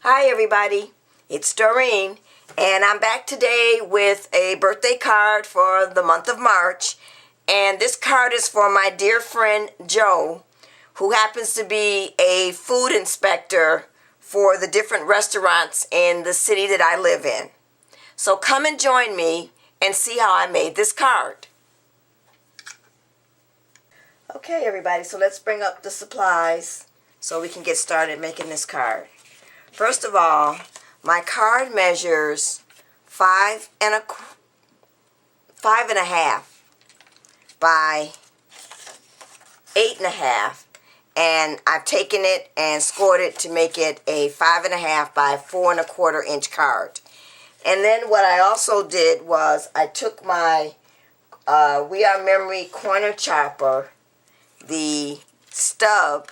Hi everybody, it's Doreen, and I'm back today with a birthday card for the month of March. And this card is for my dear friend Joe, who happens to be a food inspector for the different restaurants in the city that I live in. So come and join me and see how I made this card. Okay everybody, so let's bring up the supplies so we can get started making this card. First of all, my card measures 5.5 by 8.5, and I've taken it and scored it to make it a 5.5 by 4.25 inch card. And then what I also did was I took my We Are Memory corner chopper, the stub,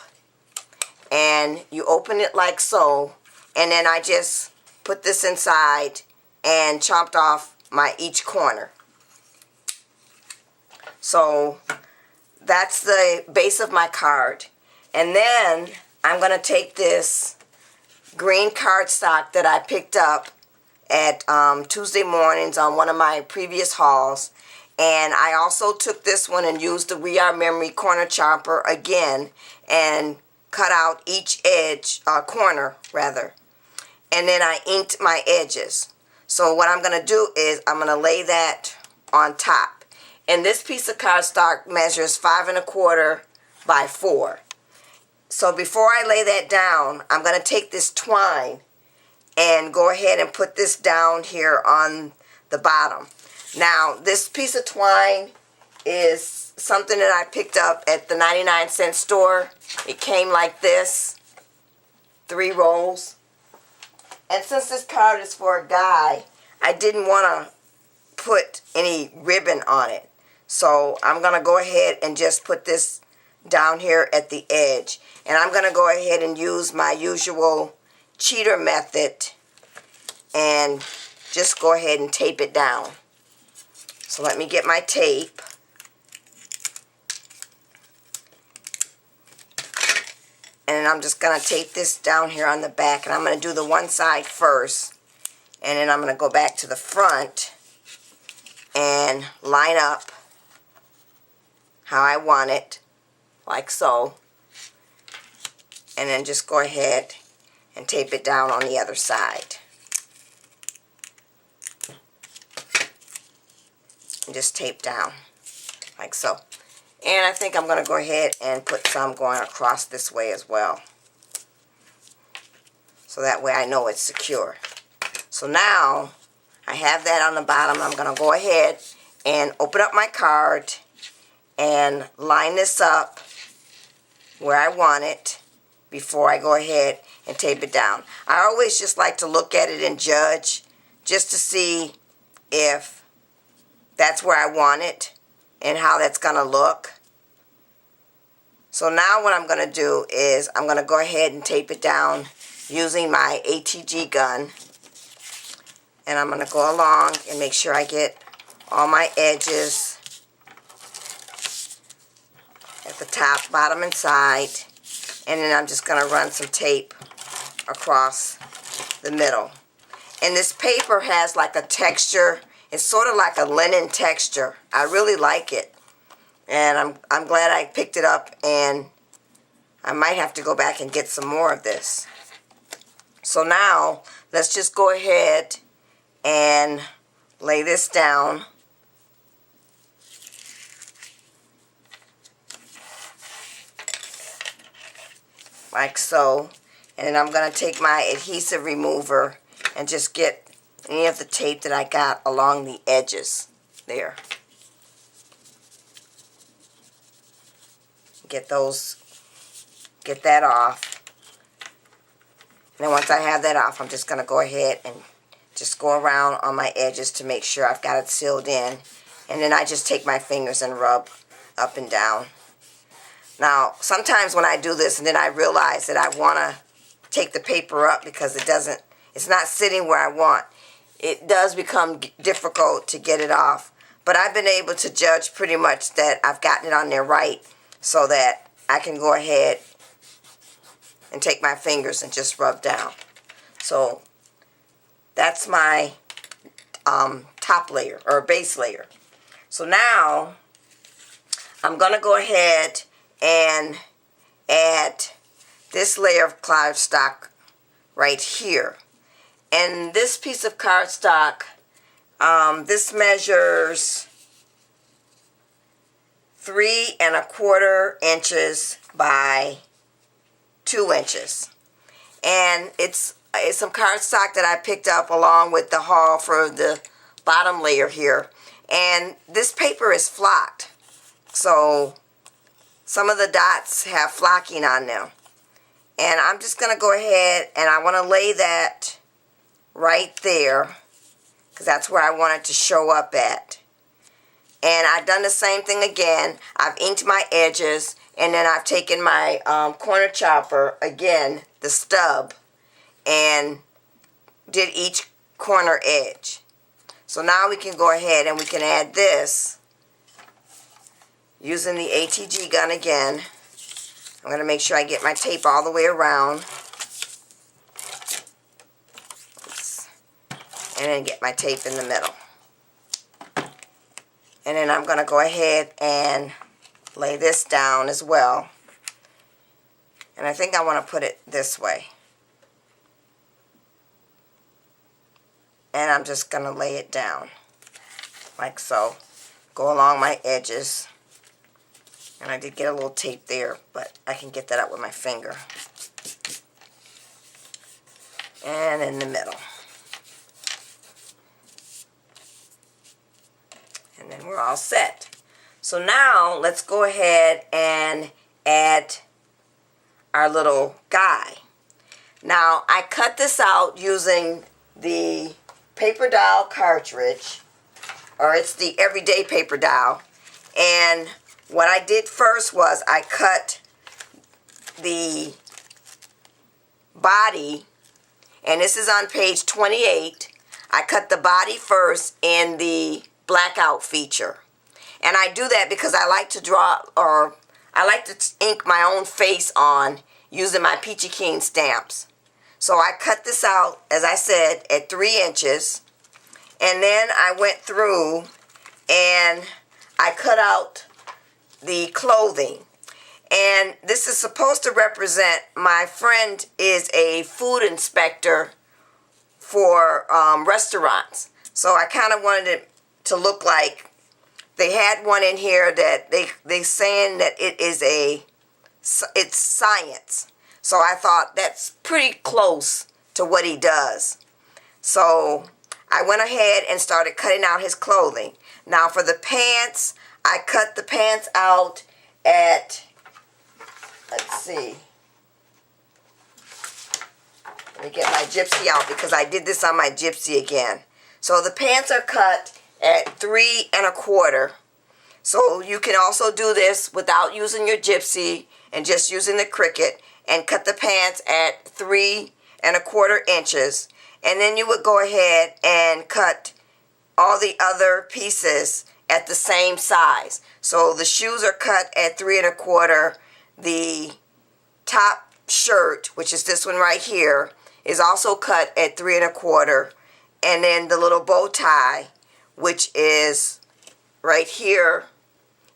and you open it like so. And then I just put this inside and chopped off each corner. So that's the base of my card. And then I'm going to take this green cardstock that I picked up at Tuesday mornings on one of my previous hauls. And I also took this one and used the We Are Memory corner chopper again and cut out each corner rather. And then I inked my edges. So what I'm going to do is I'm going to lay that on top. And this piece of cardstock measures 5.25 by 4. So before I lay that down, I'm going to take this twine and go ahead and put this down here on the bottom. Now, this piece of twine is something that I picked up at the 99-cent store. It came like this, 3 rolls. And since this card is for a guy, I didn't want to put any ribbon on it. So I'm going to go ahead and just put this down here at the edge. And I'm going to go ahead and use my usual cheater method and just go ahead and tape it down. So let me get my tape. And I'm just going to tape this down here on the back. And I'm going to do the one side first. And then I'm going to go back to the front and line up how I want it, like so. And then just go ahead and tape it down on the other side. And just tape down, like so. And I think I'm going to go ahead and put some going across this way as well. So that way I know it's secure. So now I have that on the bottom. I'm going to go ahead and open up my card and line this up where I want it before I go ahead and tape it down. I always just like to look at it and judge just to see if that's where I want it and how that's going to look. So now what I'm going to do is I'm going to go ahead and tape it down using my ATG gun. And I'm going to go along and make sure I get all my edges at the top, bottom, and side. And then I'm just going to run some tape across the middle. And this paper has like a texture. It's sort of like a linen texture. I really like it. And I'm glad I picked it up, and I might have to go back and get some more of this. So now, let's just go ahead and lay this down. Like so. And then I'm going to take my adhesive remover and just get any of the tape that I got along the edges there. Get that off. And then once I have that off, I'm just going to go ahead and just go around on my edges to make sure I've got it sealed in. And then I just take my fingers and rub up and down. Now, sometimes when I do this and then I realize that I want to take the paper up because it's not sitting where I want, it does become difficult to get it off. But I've been able to judge pretty much that I've gotten it on there right, so that I can go ahead and take my fingers and just rub down. So that's my top layer or base layer. So now I'm going to go ahead and add this layer of cardstock right here. And this piece of cardstock, this measures 3¼ inches by 2 inches. And it's some cardstock that I picked up along with the haul for the bottom layer here. And this paper is flocked, so some of the dots have flocking on them. And I'm just going to go ahead and I want to lay that right there because that's where I want it to show up at. And I've done the same thing again. I've inked my edges, and then I've taken my corner chopper, again, the stub, and did each corner edge. So now we can go ahead and we can add this using the ATG gun again. I'm going to make sure I get my tape all the way around. Oops. And then get my tape in the middle. And then I'm going to go ahead and lay this down as well. And I think I want to put it this way. And I'm just going to lay it down like so. Go along my edges. And I did get a little tape there, but I can get that out with my finger. And in the middle. And then we're all set. So now let's go ahead and add our little guy. Now I cut this out using the paper doll cartridge, or it's the Everyday Paper Doll. And what I did first was I cut the body, and this is on page 28. I cut the body first in the blackout feature. And I do that because I like to draw, or I like to ink my own face on using my Peachy Keen Stamps. So I cut this out, as I said, at 3 inches. And then I went through and I cut out the clothing. And this is supposed to represent, my friend is a food inspector for restaurants. So I kind of wanted it to look like they had one in here that they saying that it's science. So I thought that's pretty close to what he does. So I went ahead and started cutting out his clothing. Now for the pants, I cut the pants out at, let's see, let me get my gypsy out because I did this on my gypsy again. So the pants are cut at 3¼ So you can also do this without using your gypsy and just using the Cricut, and cut the pants at 3¼ inches. And then you would go ahead and cut all the other pieces at the same size. So the shoes are cut at 3¼ The top shirt, which is this one right here, is also cut at 3¼ And then the little bow tie, which is right here,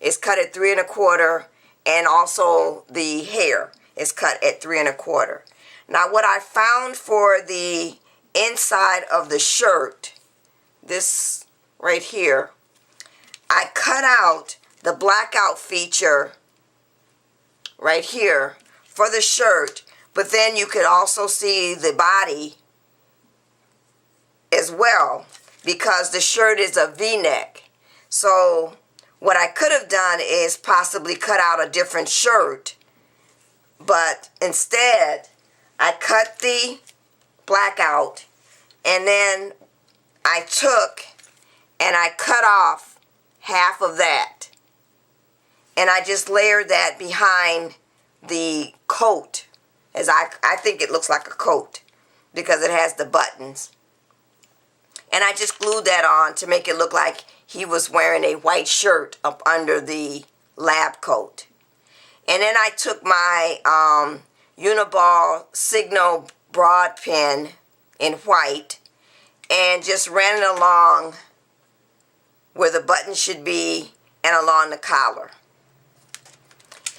is cut at 3¼ And also the hair is cut at 3¼ Now what I found for the inside of the shirt, this right here, I cut out the blackout feature right here for the shirt, but then you could also see the body as well because the shirt is a V-neck. So what I could have done is possibly cut out a different shirt, but instead I cut the blackout, and then I took and I cut off half of that, and I just layered that behind the coat, as I think it looks like a coat because it has the buttons. And I just glued that on to make it look like he was wearing a white shirt up under the lab coat. And then I took my Uniball Signal broad pen in white and just ran it along where the button should be and along the collar.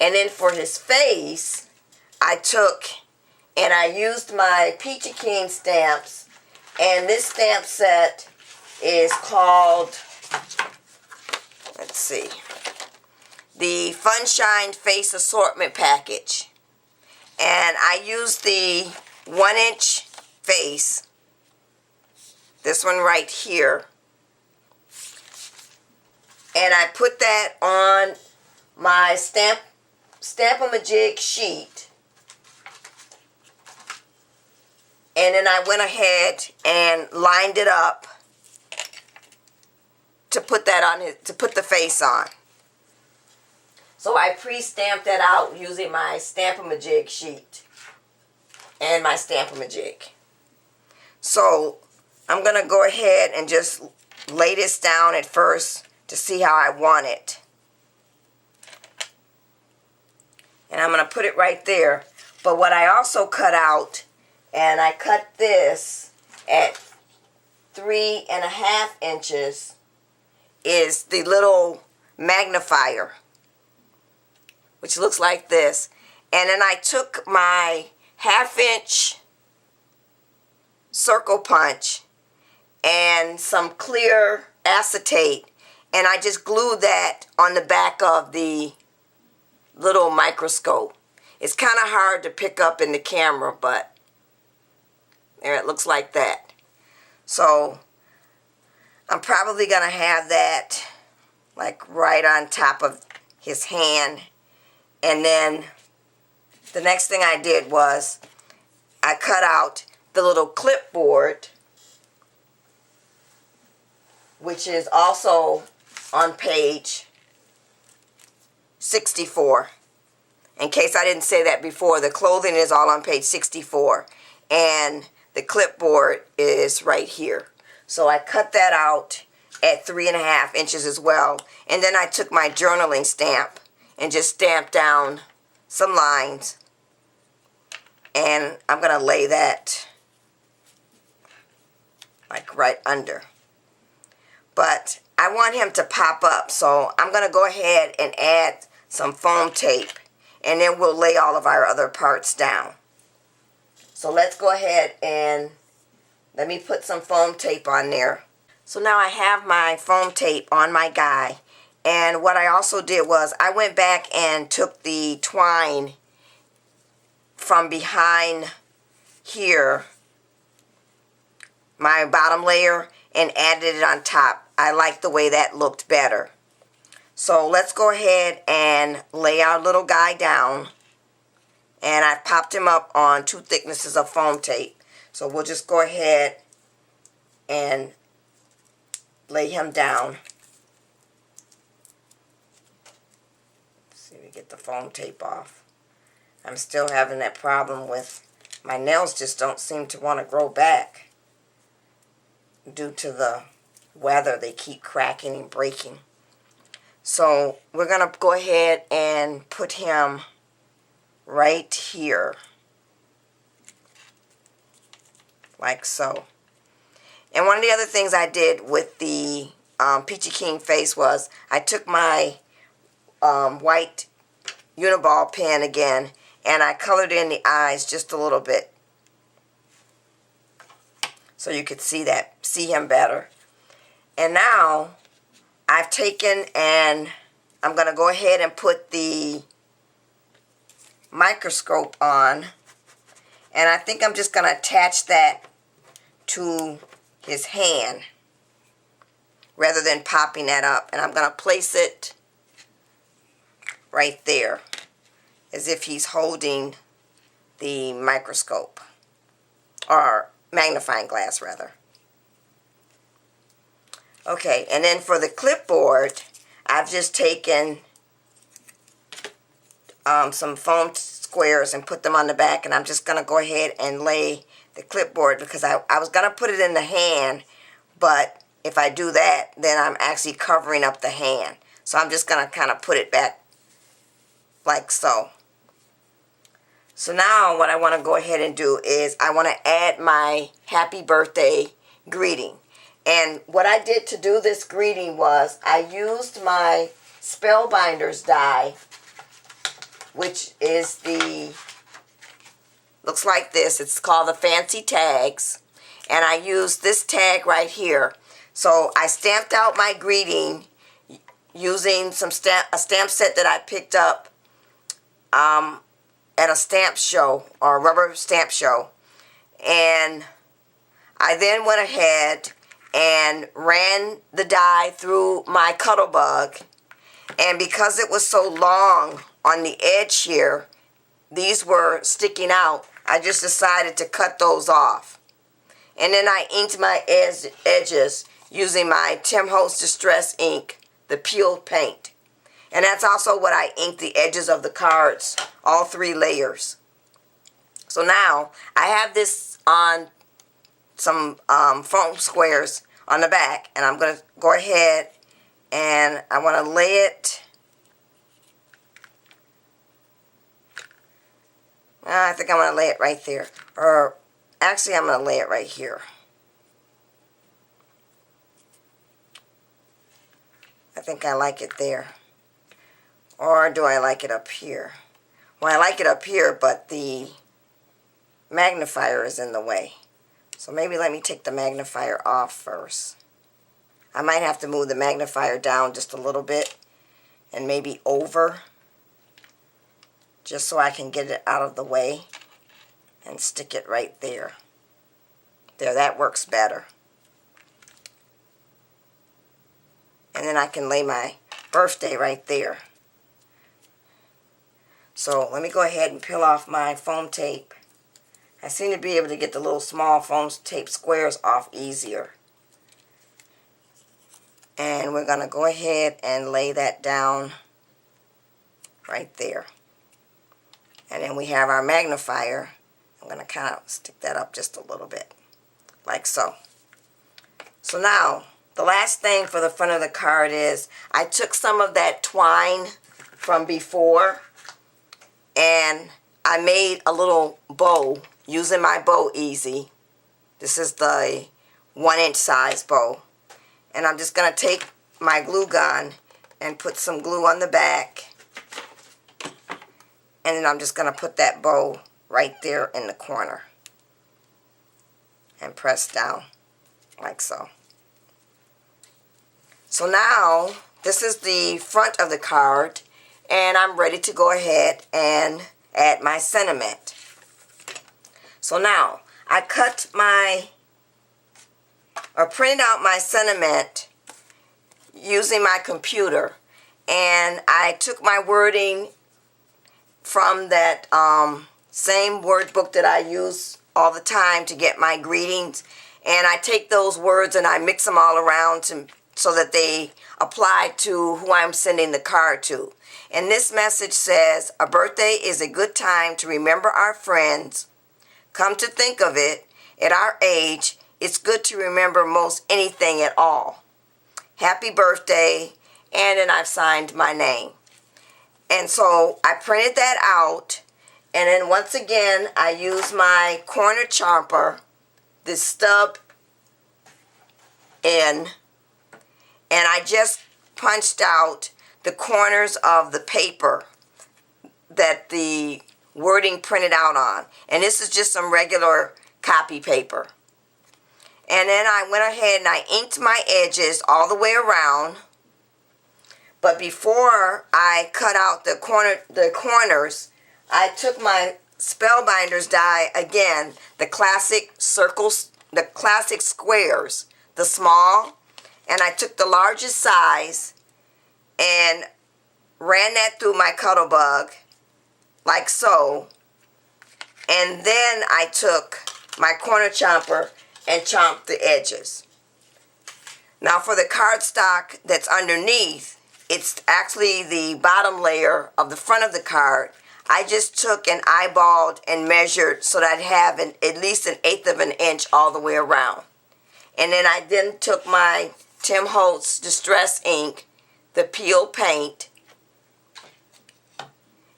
And then for his face, I took and I used my Peachy Keen Stamps, and this stamp set is called, let's see, the Funshine Face Assortment Package. And I used the 1-inch face, this one right here, and I put that on my Stamp-A-Ma-Jig sheet, and then I went ahead and lined it up to put that on to put the face on. So I pre-stamped that out using my Stamp-A-Ma-Jig sheet and my Stamp-A-Ma-Jig. So I'm going to go ahead and just lay this down at first to see how I want it. And I'm going to put it right there. But what I also cut out, and I cut this at 3.5 inches, is the little magnifier, which looks like this. And then I took my 1/2-inch circle punch and some clear acetate, and I just glued that on the back of the little microscope. It's kind of hard to pick up in the camera, but there, it looks like that. So I'm probably going to have that like right on top of his hand. And then the next thing I did was I cut out the little clipboard, which is also on page 64. In case I didn't say that before, the clothing is all on page 64, and the clipboard is right here. So I cut that out at 3.5 inches as well, and then I took my journaling stamp and just stamped down some lines, and I'm going to lay that like right under. But I want him to pop up, so I'm going to go ahead and add some foam tape, and then we'll lay all of our other parts down. So let's go ahead and let me put some foam tape on there. So now I have my foam tape on my guy, and what I also did was I went back and took the twine from behind here, my bottom layer, and added it on top. I like the way that looked better. So let's go ahead and lay our little guy down, and I've popped him up on 2 thicknesses of foam tape. So we'll just go ahead and lay him down. See if we get the foam tape off. I'm still having that problem with my nails just don't seem to want to grow back due to the weather. They keep cracking and breaking. So we're going to go ahead and put him right here, like so. And one of the other things I did with the Peachy Keen face was I took my white Uniball pen again, and I colored in the eyes just a little bit so you could see him better. And now I've taken and I'm going to go ahead and put the microscope on, and I think I'm just going to attach that to his hand rather than popping that up, and I'm going to place it right there as if he's holding the microscope, or magnifying glass rather. Okay, and then for the clipboard, I've just taken some foam squares and put them on the back, and I'm just going to go ahead and lay the clipboard because I was going to put it in the hand, but if I do that, then I'm actually covering up the hand. So I'm just going to kind of put it back like so. So now what I want to go ahead and do is I want to add my happy birthday greeting. And what I did to do this greeting was I used my Spellbinders die, which is looks like this. It's called the Fancy Tags. And I used this tag right here. So I stamped out my greeting using a stamp set that I picked up at a stamp show, or a rubber stamp show. And I then went ahead and ran the die through my Cuttlebug. And because it was so long on the edge here, these were sticking out, I just decided to cut those off. And then I inked my edges using my Tim Holtz Distress ink, the peeled paint. And that's also what I inked the edges of the cards, all 3 layers. So now I have this on some foam squares on the back, and I'm going to go ahead and I want to lay it. I think I'm going to lay it right there. Or actually, I'm going to lay it right here. I think I like it there. Or do I like it up here? Well, I like it up here, but the magnifier is in the way. So maybe let me take the magnifier off first. I might have to move the magnifier down just a little bit and maybe over, just so I can get it out of the way and stick it right there. There, that works better. And then I can lay my birthday right there. So let me go ahead and peel off my foam tape. I seem to be able to get the little small foam tape squares off easier. And we're going to go ahead and lay that down right there. And then we have our magnifier. I'm going to kind of stick that up just a little bit, like so. So now, the last thing for the front of the card is I took some of that twine from before and I made a little bow using my Bow Easy. This is the 1-inch size bow. And I'm just going to take my glue gun and put some glue on the back. And then I'm just going to put that bow right there in the corner. And press down like so. So now, this is the front of the card. And I'm ready to go ahead and add my sentiment. So now, I printed out my sentiment using my computer, and I took my wording from that same word book that I use all the time to get my greetings, and I take those words and I mix them all around so that they apply to who I'm sending the card to. And this message says, a birthday is a good time to remember our friends. Come to think of it, at our age, it's good to remember most anything at all. Happy birthday, and then I've signed my name. And so I printed that out, and then once again I used my corner chomper, this stub in, and I just punched out the corners of the paper that the wording printed out on. And this is just some regular copy paper. And then I went ahead and I inked my edges all the way around. But before I cut out the corners, I took my Spellbinders die again, the classic circles, the classic squares, the small, and I took the largest size and ran that through my Cuttlebug like so. And then I took my corner chomper and chomped the edges. Now for the cardstock that's underneath, it's actually the bottom layer of the front of the card. I just took and eyeballed and measured so that I'd have at least 1/8 of an inch all the way around. And then I took my Tim Holtz Distress ink, the peel paint,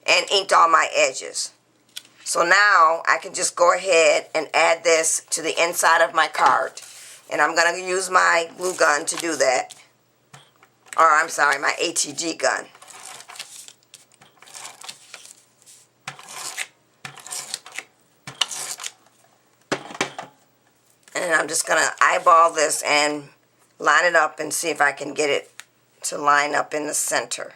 and inked all my edges. So now I can just go ahead and add this to the inside of my card. And I'm going to use my glue gun to do that. Or I'm sorry, my ATG gun. And I'm just going to eyeball this and line it up and see if I can get it to line up in the center.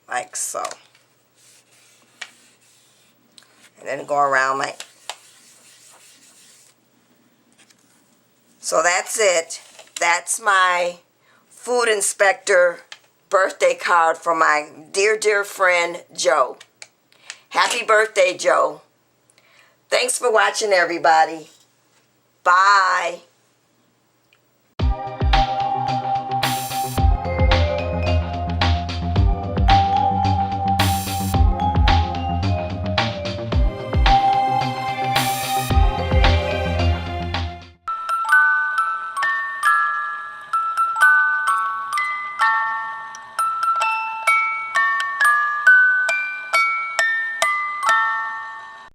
Like so. And then go around my... So that's it. That's my food inspector birthday card for my dear, dear friend, Joe. Happy birthday, Joe. Thanks for watching, everybody. Bye.